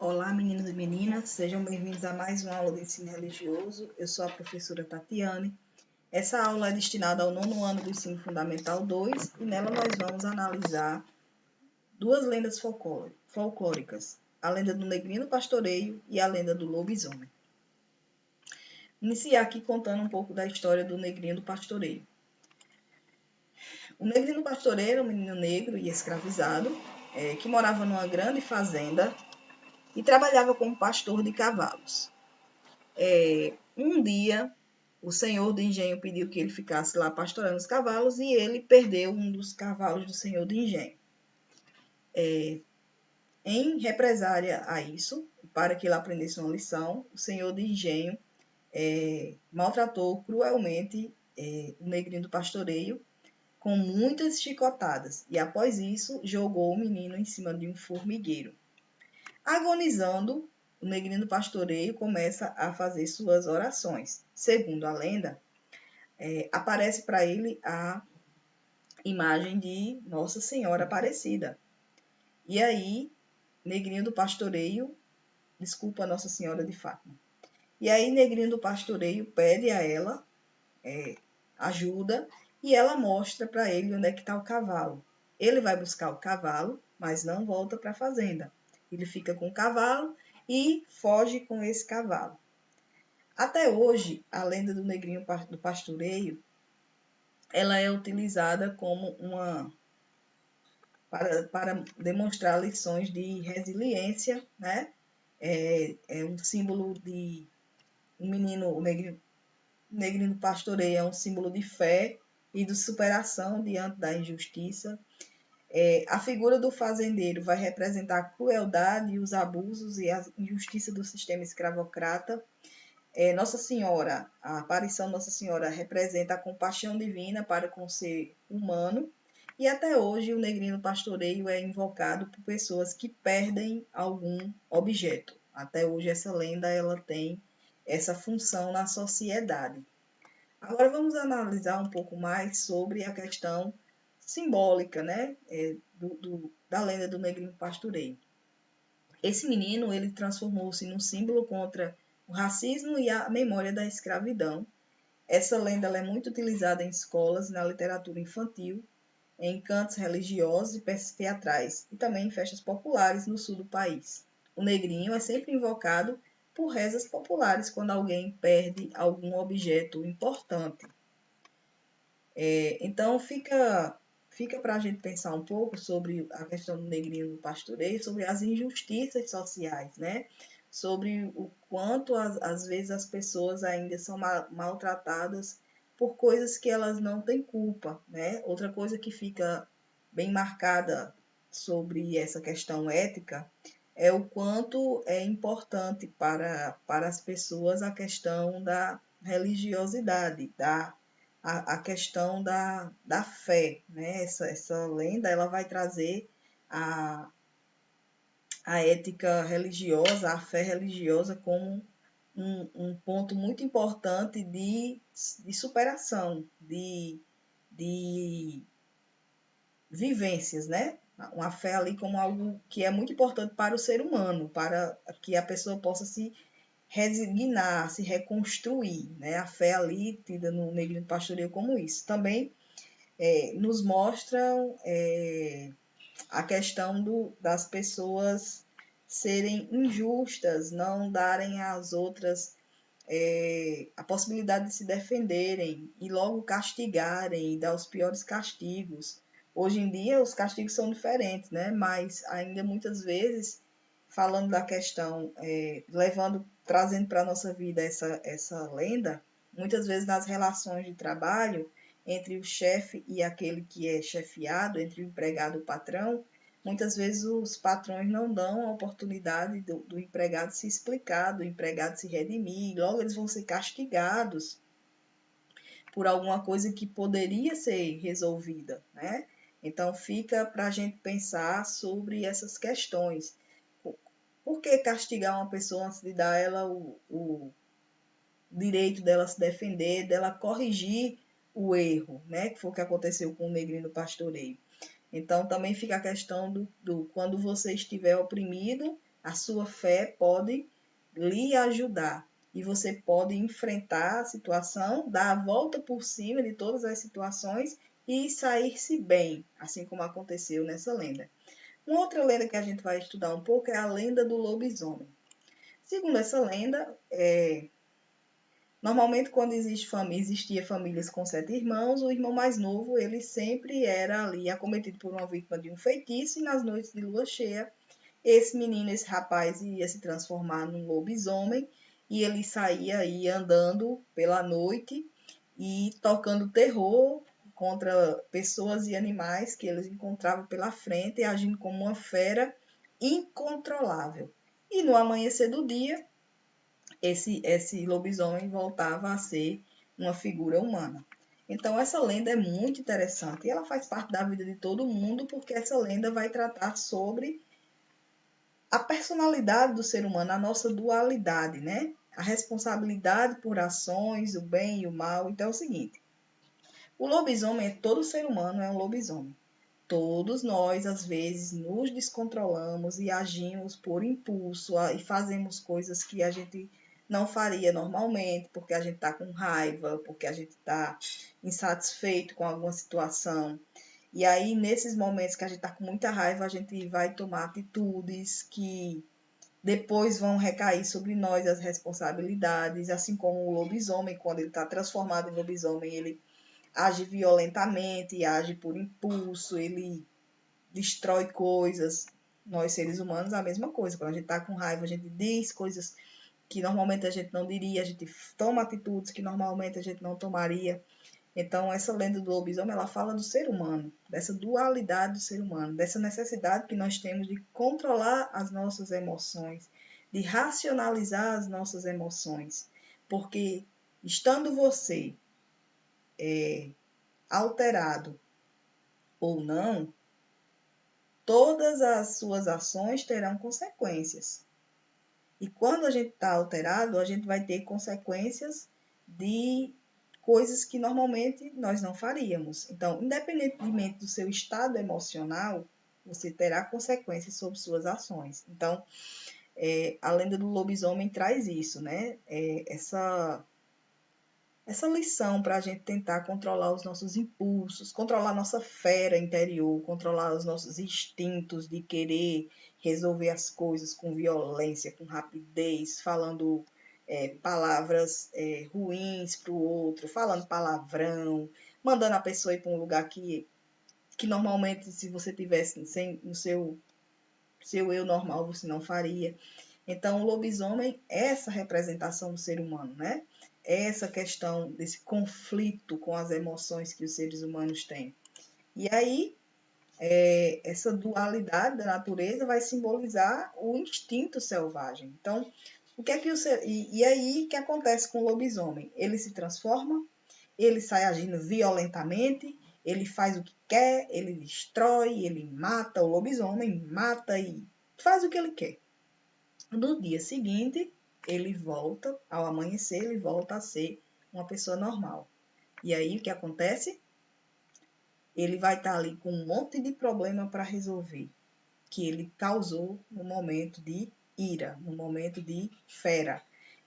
Olá, meninos e meninas, sejam bem-vindos a mais uma aula de ensino religioso. Eu sou a professora Tatiane. Essa aula é destinada ao nono ano do ensino fundamental 2 e nela nós vamos analisar duas lendas folclóricas, a lenda do Negrinho do Pastoreio e a lenda do lobisomem. Iniciar aqui contando um pouco da história do Negrinho do Pastoreio. O Negrinho do Pastoreio era um menino negro e escravizado que morava numa grande fazenda e trabalhava como pastor de cavalos. Um dia, o senhor do engenho pediu que ele ficasse lá pastorando os cavalos e ele perdeu um dos cavalos do senhor do engenho. Em represália a isso, para que ele aprendesse uma lição, o senhor do engenho maltratou cruelmente o Negrinho do Pastoreio com muitas chicotadas e, após isso, jogou o menino em cima de um formigueiro. Agonizando, o Negrinho do Pastoreio começa a fazer suas orações. Segundo a lenda, aparece para ele a imagem de Nossa Senhora Aparecida. E aí, Negrinho do Pastoreio, desculpa, Nossa Senhora de Fátima. E aí, Negrinho do Pastoreio pede a ela ajuda e ela mostra para ele onde é que está o cavalo. Ele vai buscar o cavalo, mas não volta para a fazenda. Ele fica com o cavalo e foge com esse cavalo. Até hoje, a lenda do Negrinho do Pastoreio, ela é utilizada como para demonstrar lições de resiliência, né? É um símbolo de um menino, o Negrinho do Pastoreio é um símbolo de fé e de superação diante da injustiça. A figura do fazendeiro vai representar a crueldade, os abusos e a injustiça do sistema escravocrata. Nossa Senhora, a aparição de Nossa Senhora representa a compaixão divina para com o ser humano. E até hoje o Negrinho do Pastoreio é invocado por pessoas que perdem algum objeto. Até hoje essa lenda ela tem essa função na sociedade. Agora vamos analisar um pouco mais sobre a questão simbólica, né, da lenda do Negrinho do Pastoreio. Esse menino ele transformou-se num símbolo contra o racismo e a memória da escravidão. Essa lenda ela é muito utilizada em escolas, na literatura infantil, em cantos religiosos e peças teatrais, e também em festas populares no sul do país. O negrinho é sempre invocado por rezas populares quando alguém perde algum objeto importante. Então, fica para a gente pensar um pouco sobre a questão do negrinho no pastoreio, sobre as injustiças sociais, né? Sobre o quanto, às vezes, as pessoas ainda são maltratadas por coisas que elas não têm culpa, né? Outra coisa que fica bem marcada sobre essa questão ética é o quanto é importante para as pessoas a questão da religiosidade, a questão da fé, né? Essa lenda ela vai trazer a ética religiosa, a fé religiosa como um ponto muito importante de superação, de vivências, né? Uma fé ali como algo que é muito importante para o ser humano, para que a pessoa possa se resignar, se reconstruir, né? A fé ali, tida no Negrinho do Pastoreio como isso. Também nos mostram a questão das pessoas serem injustas, não darem às outras a possibilidade de se defenderem e logo castigarem e dar os piores castigos. Hoje em dia os castigos são diferentes, né? Mas ainda muitas vezes, falando da questão, trazendo para a nossa vida essa lenda, muitas vezes nas relações de trabalho, entre o chefe e aquele que é chefiado, entre o empregado e o patrão, muitas vezes os patrões não dão a oportunidade do empregado se explicar, do empregado se redimir, logo eles vão ser castigados por alguma coisa que poderia ser resolvida, né? Então fica para a gente pensar sobre essas questões. Por que castigar uma pessoa antes de dar ela o direito dela se defender, dela corrigir o erro, né? Que foi o que aconteceu com o Negrinho do Pastoreio. Então, também fica a questão do quando você estiver oprimido, A sua fé pode lhe ajudar e você pode enfrentar a situação, dar a volta por cima de todas as situações e sair-se bem, assim como aconteceu nessa lenda. Uma outra lenda que a gente vai estudar um pouco é a lenda do lobisomem. Segundo essa lenda, normalmente quando existia famílias com 7 irmãos, o irmão mais novo ele sempre era ali acometido por uma vítima de um feitiço e nas noites de lua cheia, esse menino, esse rapaz ia se transformar num lobisomem e ele saía aí andando pela noite e tocando terror contra pessoas e animais que eles encontravam pela frente e agindo como uma fera incontrolável. E no amanhecer do dia, esse lobisomem voltava a ser uma figura humana. Então, essa lenda é muito interessante e ela faz parte da vida de todo mundo, porque essa lenda vai tratar sobre a personalidade do ser humano, a nossa dualidade, né? A responsabilidade por ações, o bem e o mal. Então, é o seguinte: o lobisomem, todo ser humano é um lobisomem. Todos nós, às vezes, nos descontrolamos e agimos por impulso e fazemos coisas que a gente não faria normalmente, porque a gente está com raiva, porque a gente está insatisfeito com alguma situação. E aí, nesses momentos que a gente está com muita raiva, a gente vai tomar atitudes que depois vão recair sobre nós as responsabilidades, assim como o lobisomem, quando ele está transformado em lobisomem, ele age violentamente, age por impulso, ele destrói coisas. Nós, seres humanos, a mesma coisa. Quando a gente está com raiva, a gente diz coisas que normalmente a gente não diria, a gente toma atitudes que normalmente a gente não tomaria. Então, essa lenda do lobisomem, ela fala do ser humano, dessa dualidade do ser humano, dessa necessidade que nós temos de controlar as nossas emoções, de racionalizar as nossas emoções. Porque, estando você alterado ou não, todas as suas ações terão consequências. E quando a gente está alterado, a gente vai ter consequências de coisas que normalmente nós não faríamos. Então, independentemente do seu estado emocional, você terá consequências sobre suas ações. Então, a lenda do lobisomem traz isso, né? Essa lição para a gente tentar controlar os nossos impulsos, controlar a nossa fera interior, controlar os nossos instintos de querer resolver as coisas com violência, com rapidez, falando palavras ruins para o outro, falando palavrão, mandando a pessoa ir para um lugar que normalmente, se você tivesse no seu eu normal, você não faria. Então, o lobisomem é essa representação do ser humano, né? É essa questão desse conflito com as emoções que os seres humanos têm. E aí, essa dualidade da natureza vai simbolizar o instinto selvagem. Então, o que é que e aí, o que acontece com o lobisomem? Ele se transforma, ele sai agindo violentamente, ele faz o que quer, ele destrói, ele mata o lobisomem, mata e faz o que ele quer. No dia seguinte, ele volta, ao amanhecer, ele volta a ser uma pessoa normal. E aí, o que acontece? Ele vai estar ali com um monte de problema para resolver, que ele causou no momento de ira, no momento de fera.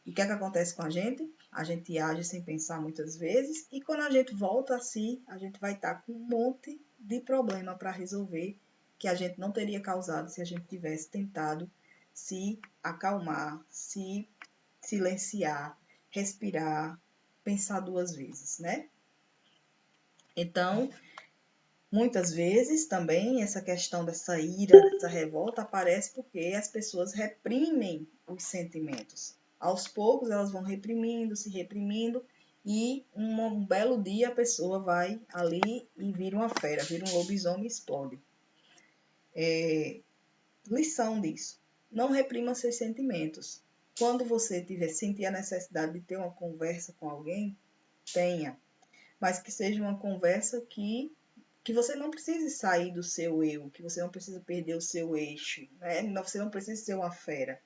E o que é que acontece com a gente? A gente age sem pensar muitas vezes, e quando a gente volta a si, a gente vai estar com um monte de problema para resolver, que a gente não teria causado se a gente tivesse tentado se acalmar, se silenciar, respirar, pensar 2 vezes, né? Então, muitas vezes também essa questão dessa ira, dessa revolta aparece porque as pessoas reprimem os sentimentos. Aos poucos elas vão reprimindo, se reprimindo e um belo dia a pessoa vai ali e vira uma fera, vira um lobisomem e explode. Lição disso: não reprima seus sentimentos. Quando você sentir a necessidade de ter uma conversa com alguém, tenha, mas que seja uma conversa que você não precise sair do seu eu, que você não precisa perder o seu eixo, né? Você não precisa ser uma fera.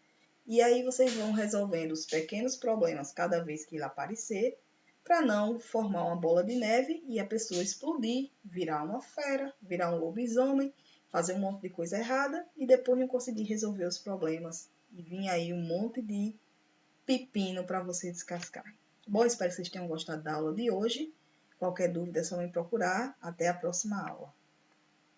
E aí vocês vão resolvendo os pequenos problemas cada vez que ele aparecer, para não formar uma bola de neve e a pessoa explodir, virar uma fera, virar um lobisomem fazer um monte de coisa errada e depois não conseguir resolver os problemas. E vir aí um monte de pepino para você descascar. Bom, espero que vocês tenham gostado da aula de hoje. Qualquer dúvida é só me procurar. Até a próxima aula.